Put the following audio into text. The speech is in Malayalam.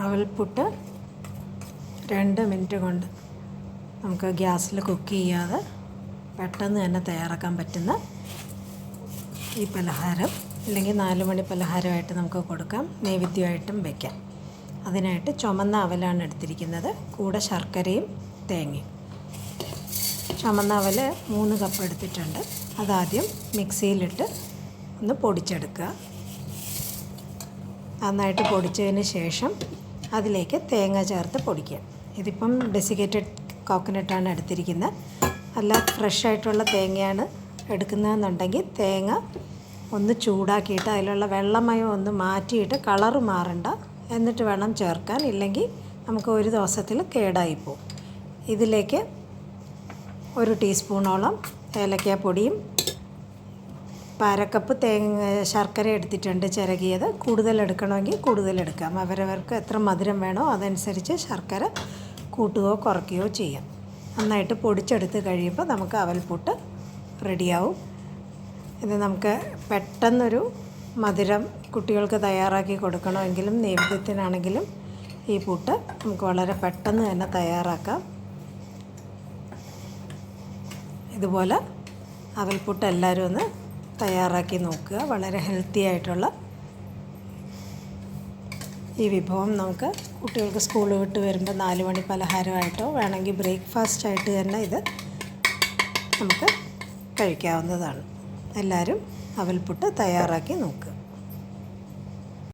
അവൽപ്പുട്ട് 2 മിനിറ്റ് കൊണ്ട് നമുക്ക് ഗ്യാസിൽ കുക്ക് ചെയ്യാതെ പെട്ടെന്ന് തന്നെ തയ്യാറാക്കാൻ പറ്റുന്ന ഈ പലഹാരം, അല്ലെങ്കിൽ 4 മണി പലഹാരമായിട്ട് നമുക്ക് കൊടുക്കാം, നൈവേദ്യമായിട്ടും വയ്ക്കാം. അതിനായിട്ട് ചുമന്ന അവലാണ് എടുത്തിരിക്കുന്നത്, കൂടെ ശർക്കരയും തേങ്ങയും. ചുമന്ന അവൽ 3 കപ്പ് എടുത്തിട്ടുണ്ട്. അതാദ്യം മിക്സിയിലിട്ട് ഒന്ന് പൊടിച്ചെടുക്കുക. നന്നായിട്ട് പൊടിച്ചതിന് ശേഷം അതിലേക്ക് തേങ്ങ ചേർത്ത് പൊടിക്കുക. ഇതിപ്പം ഡെസിക്കേറ്റഡ് കോക്കനട്ടാണ് എടുത്തിരിക്കുന്നത്. അല്ല ഫ്രഷ് ആയിട്ടുള്ള തേങ്ങയാണ് എടുക്കുന്നതെന്നുണ്ടെങ്കിൽ തേങ്ങ ഒന്ന് ചൂടാക്കിയിട്ട് അതിലുള്ള വെള്ളമയം ഒന്ന് മാറ്റിയിട്ട് കളറ് മാറണ്ട, എന്നിട്ട് വേണം ചേർക്കാൻ. ഇല്ലെങ്കിൽ നമുക്ക് ഒരു ദിവസത്തിൽ കേടായിപ്പോവും. ഇതിലേക്ക് 1 ടീസ്പൂണോളം ഏലക്കാപ്പൊടിയും 1/2 കപ്പ് ശർക്കര എടുത്തിട്ടുണ്ട് ചിരകിയത്. കൂടുതൽ എടുക്കണമെങ്കിൽ കൂടുതൽ എടുക്കാം. അവരവർക്ക് എത്ര മധുരം വേണോ അതനുസരിച്ച് ശർക്കര കൂട്ടുകയോ കുറയ്ക്കുകയോ ചെയ്യാം. നന്നായിട്ട് പൊടിച്ചെടുത്ത് കഴിയുമ്പോൾ നമുക്ക് അവൽപ്പുട്ട് റെഡിയാവും. ഇത് നമുക്ക് പെട്ടെന്നൊരു മധുരം കുട്ടികൾക്ക് തയ്യാറാക്കി കൊടുക്കണമെങ്കിലും നൈവേദ്യത്തിനാണെങ്കിലും ഈ പുട്ട് നമുക്ക് വളരെ പെട്ടെന്ന് തന്നെ തയ്യാറാക്കാം. ഇതുപോലെ അവൽപ്പുട്ട് എല്ലാവരും ഒന്ന് തയ്യാറാക്കി നോക്കുക. വളരെ ഹെൽത്തി ആയിട്ടുള്ള ഈ വിഭവം നമുക്ക് കുട്ടികൾക്ക് സ്കൂൾ വിട്ട് വരുമ്പോൾ 4 മണി പലഹാരമായിട്ടോ വേണമെങ്കിൽ ബ്രേക്ക്ഫാസ്റ്റായിട്ട് തന്നെ ഇത് നമുക്ക് കഴിക്കാവുന്നതാണ്. എല്ലാവരും അവൽപ്പുട്ട് തയ്യാറാക്കി നോക്കുക.